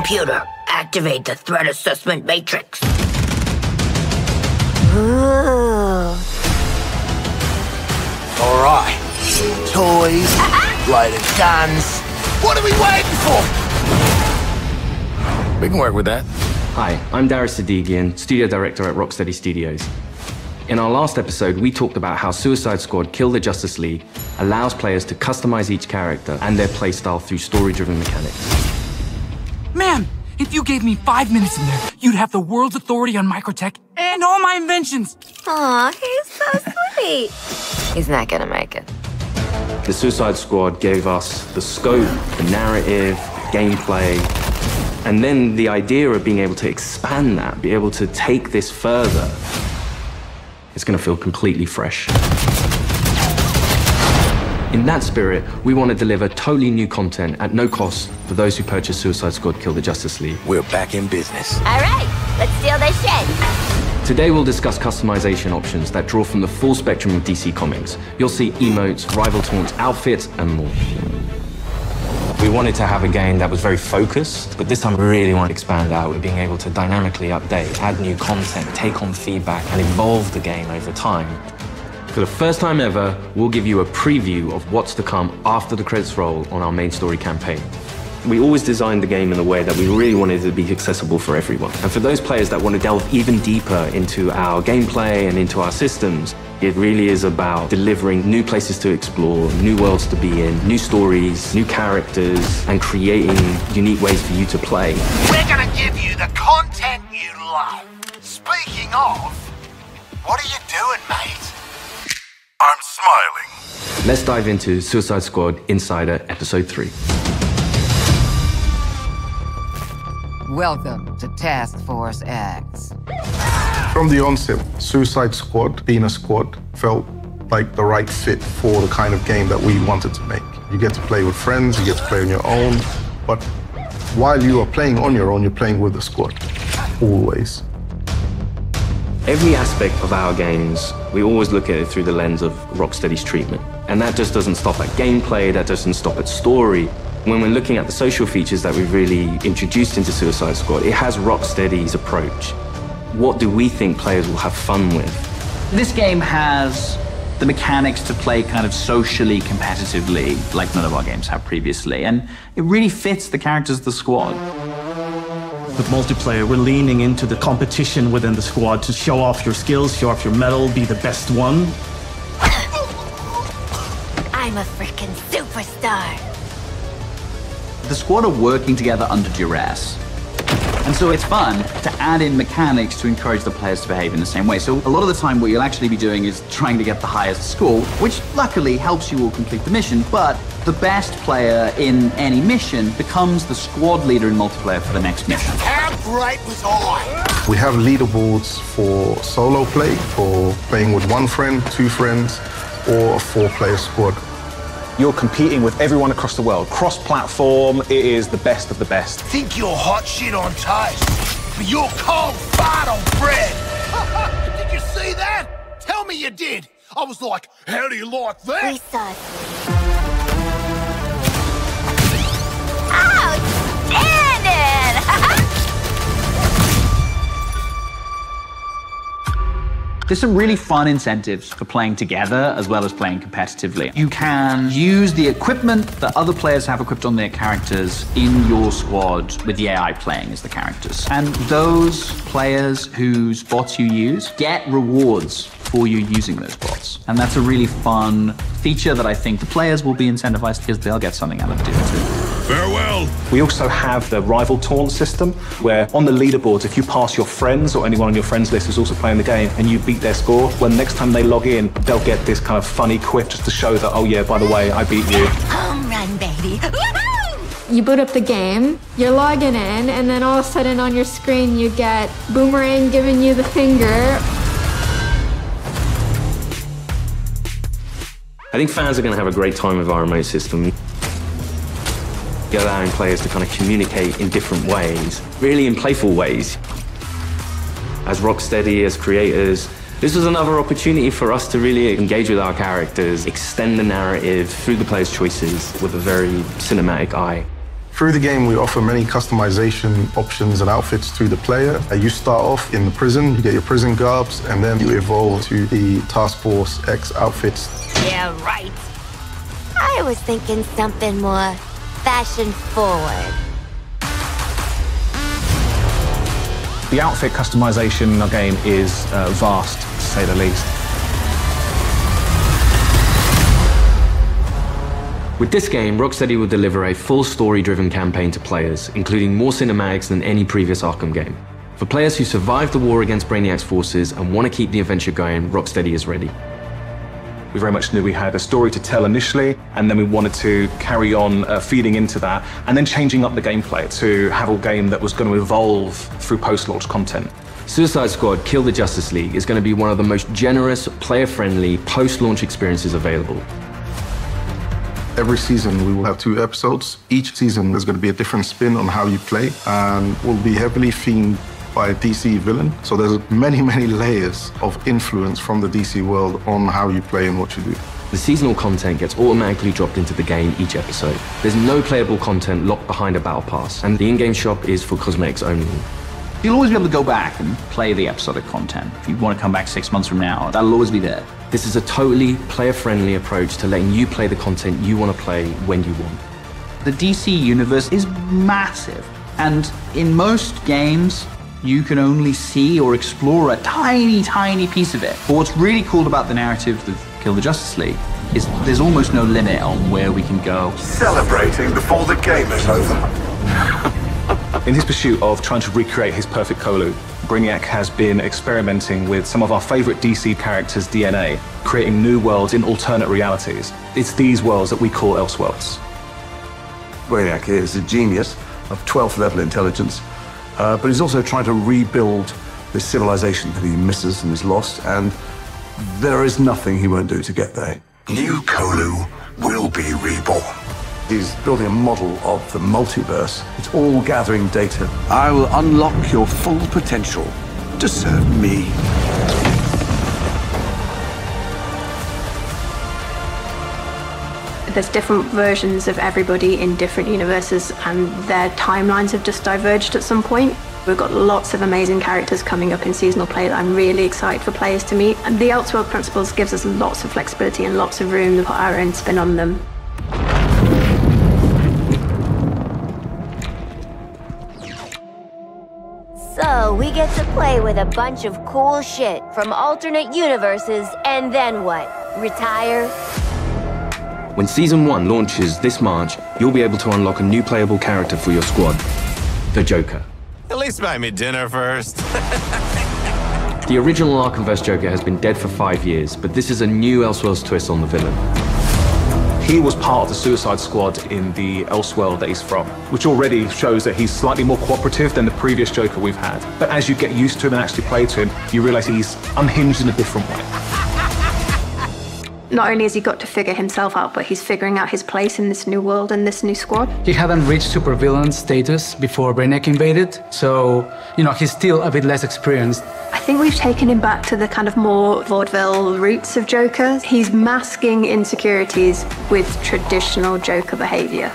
Computer, activate the threat assessment matrix. Ooh. All right. Toys, loaded guns. What are we waiting for? We can work with that. Hi, I'm Darius Sadigian, studio director at Rocksteady Studios. In our last episode, we talked about how Suicide Squad Kill the Justice League allows players to customize each character and their playstyle through story-driven mechanics. Man, if you gave me 5 minutes in there, you'd have the world's authority on microtech and all my inventions. Aw, he's so sweet. He's not gonna make it. The Suicide Squad gave us the scope, the narrative, gameplay, and then the idea of being able to expand that, be able to take this further. It's going to feel completely fresh. In that spirit, we want to deliver totally new content at no cost for those who purchase Suicide Squad Kill the Justice League. We're back in business. All right, let's steal this shit. Today we'll discuss customization options that draw from the full spectrum of DC Comics. You'll see emotes, rival taunts, outfits, and more. We wanted to have a game that was very focused, but this time we really want to expand out with being able to dynamically update, add new content, take on feedback, and evolve the game over time. For the first time ever, we'll give you a preview of what's to come after the credits roll on our main story campaign. We always designed the game in a way that we really wanted it to be accessible for everyone. And for those players that want to delve even deeper into our gameplay and into our systems, it really is about delivering new places to explore, new worlds to be in, new stories, new characters, and creating unique ways for you to play. We're gonna give you the content you love. Speaking of, what are you doing, mate? I'm smiling. Let's dive into Suicide Squad Insider Episode 3. Welcome to Task Force X. From the onset, Suicide Squad, being a squad, felt like the right fit for the kind of game that we wanted to make. You get to play with friends, you get to play on your own, but while you are playing on your own, you're playing with the squad, always. Every aspect of our games, we always look at it through the lens of Rocksteady's treatment. And that just doesn't stop at gameplay, that doesn't stop at story. When we're looking at the social features that we've really introduced into Suicide Squad, it has Rocksteady's approach. What do we think players will have fun with? This game has the mechanics to play kind of socially competitively, like none of our games have previously, and it really fits the characters of the squad. With multiplayer, we're leaning into the competition within the squad to show off your skills, show off your mettle, be the best one. I'm a freaking superstar. The squad are working together under duress. And so it's fun to add in mechanics to encourage the players to behave in the same way. So a lot of the time what you'll actually be doing is trying to get the highest score, which luckily helps you all complete the mission, but the best player in any mission becomes the squad leader in multiplayer for the next mission. How great was I? We have leaderboards for solo play, for playing with one friend, two friends, or a 4-player squad. You're competing with everyone across the world. Cross-platform, it is the best of the best. Think you're hot shit on toast, but you're cold fart on bread. Did you see that? Tell me you did. I was like, how do you like that? Precisely. Outstanding! There's some really fun incentives for playing together as well as playing competitively. You can use the equipment that other players have equipped on their characters in your squad with the AI playing as the characters. And those players whose bots you use get rewards for you using those bots. And that's a really fun feature that I think the players will be incentivized because they'll get something out of doing too. Farewell! We also have the rival taunt system, where on the leaderboards, if you pass your friends or anyone on your friends list who's also playing the game and you beat their score, well, next time they log in, they'll get this kind of funny quip just to show that, oh yeah, by the way, I beat you. Home run, baby. You boot up the game, you're logging in, and then all of a sudden on your screen you get Boomerang giving you the finger. I think fans are going to have a great time with our remote system. Allowing players to kind of communicate in different ways, really in playful ways. As Rocksteady, as creators, this was another opportunity for us to really engage with our characters, extend the narrative through the players' choices with a very cinematic eye. Through the game, we offer many customization options and outfits to the player. You start off in the prison, you get your prison garbs, and then you evolve to the Task Force X outfits. Yeah, right. I was thinking something more fashion-forward. The outfit customization in our game is vast, to say the least. With this game, Rocksteady will deliver a full story-driven campaign to players, including more cinematics than any previous Arkham game. For players who survived the war against Brainiac's forces and want to keep the adventure going, Rocksteady is ready. We very much knew we had a story to tell initially, and then we wanted to carry on feeding into that, and then changing up the gameplay to have a game that was going to evolve through post-launch content. Suicide Squad Kill the Justice League is going to be one of the most generous, player-friendly, post-launch experiences available. Every season we will have 2 episodes. Each season there's going to be a different spin on how you play, and will be heavily themed by a DC villain. So there's many, many layers of influence from the DC world on how you play and what you do. The seasonal content gets automatically dropped into the game each episode. There's no playable content locked behind a battle pass, and the in-game shop is for cosmetics only. You'll always be able to go back and play the episodic content. If you want to come back 6 months from now, that'll always be there. This is a totally player-friendly approach to letting you play the content you want to play when you want. The DC universe is massive, and in most games, you can only see or explore a tiny, tiny piece of it. But what's really cool about the narrative of Kill the Justice League is there's almost no limit on where we can go. Celebrating before the game is over. In his pursuit of trying to recreate his perfect Kolu, Brainiac has been experimenting with some of our favorite DC characters' DNA, creating new worlds in alternate realities. It's these worlds that we call Elseworlds. Brainiac is a genius of 12th level intelligence, but he's also trying to rebuild this civilization that he misses and is lost, and there is nothing he won't do to get there. New Kolu will be reborn. He's building a model of the multiverse. It's all gathering data. I will unlock your full potential to serve me. There's different versions of everybody in different universes, and their timelines have just diverged at some point. We've got lots of amazing characters coming up in seasonal play that I'm really excited for players to meet. And the Elseworld Principles gives us lots of flexibility and lots of room to put our own spin on them. So we get to play with a bunch of cool shit from alternate universes, and then what? Retire? When Season 1 launches this March, you'll be able to unlock a new playable character for your squad, the Joker. At least buy me dinner first. The original Arkhamverse Joker has been dead for 5 years, but this is a new Elseworlds twist on the villain. He was part of the Suicide Squad in the Elseworld that he's from, which already shows that he's slightly more cooperative than the previous Joker we've had. But as you get used to him and actually play to him, you realize he's unhinged in a different way. Not only has he got to figure himself out, but he's figuring out his place in this new world and this new squad. He hadn't reached supervillain status before Brainiac invaded, so, he's still a bit less experienced. I think we've taken him back to the kind of more vaudeville roots of Joker. He's masking insecurities with traditional Joker behavior.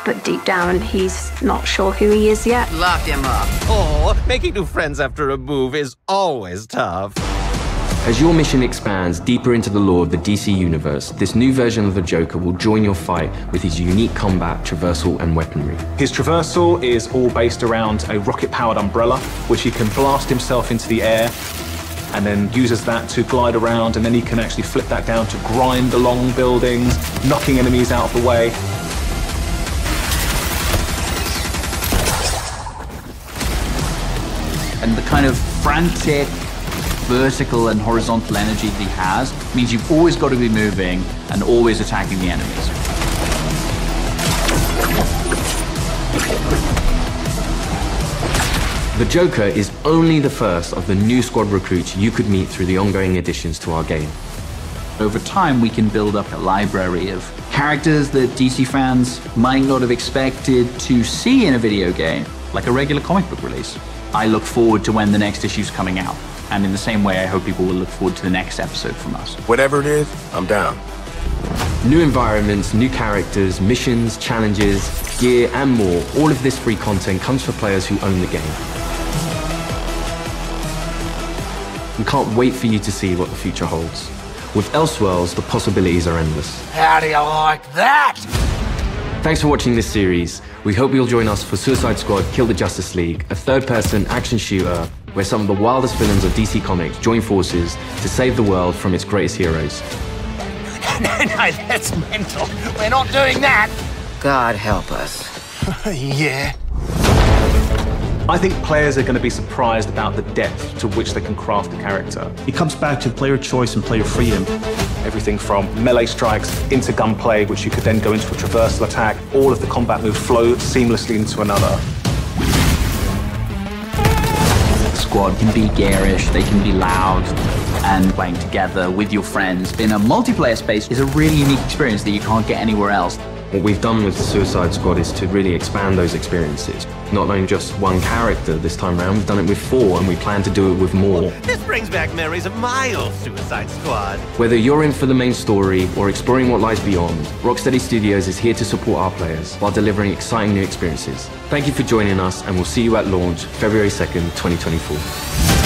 But deep down, he's not sure who he is yet. Lock him up. Oh, making new friends after a move is always tough. As your mission expands deeper into the lore of the DC universe, this new version of the Joker will join your fight with his unique combat, traversal, and weaponry. His traversal is all based around a rocket-powered umbrella, which he can blast himself into the air, and then uses that to glide around, and then he can actually flip that down to grind along buildings, knocking enemies out of the way. And the kind of frantic, vertical and horizontal energy that he has means you've always got to be moving and always attacking the enemies. The Joker is only the first of the new squad recruits you could meet through the ongoing additions to our game. Over time, we can build up a library of characters that DC fans might not have expected to see in a video game, like a regular comic book release. I look forward to when the next issue's coming out. And in the same way, I hope people will look forward to the next episode from us. Whatever it is, I'm down. New environments, new characters, missions, challenges, gear, and more. All of this free content comes for players who own the game. We can't wait for you to see what the future holds. With Elseworlds, the possibilities are endless. How do you like that? Thanks for watching this series. We hope you'll join us for Suicide Squad Kill the Justice League, a third-person action shooter where some of the wildest villains of DC Comics join forces to save the world from its greatest heroes. No, that's mental. We're not doing that. God help us. Yeah. I think players are going to be surprised about the depth to which they can craft a character. It comes back to player choice and player freedom. Everything from melee strikes into gunplay, which you could then go into a traversal attack. All of the combat moves flow seamlessly into another. The squad can be garish, they can be loud, and playing together with your friends in a multiplayer space is a really unique experience that you can't get anywhere else. What we've done with the Suicide Squad is to really expand those experiences. Not only just one character this time around, we've done it with 4 and we plan to do it with more. This brings back memories of my old Suicide Squad. Whether you're in for the main story or exploring what lies beyond, Rocksteady Studios is here to support our players while delivering exciting new experiences. Thank you for joining us and we'll see you at launch February 2nd, 2024.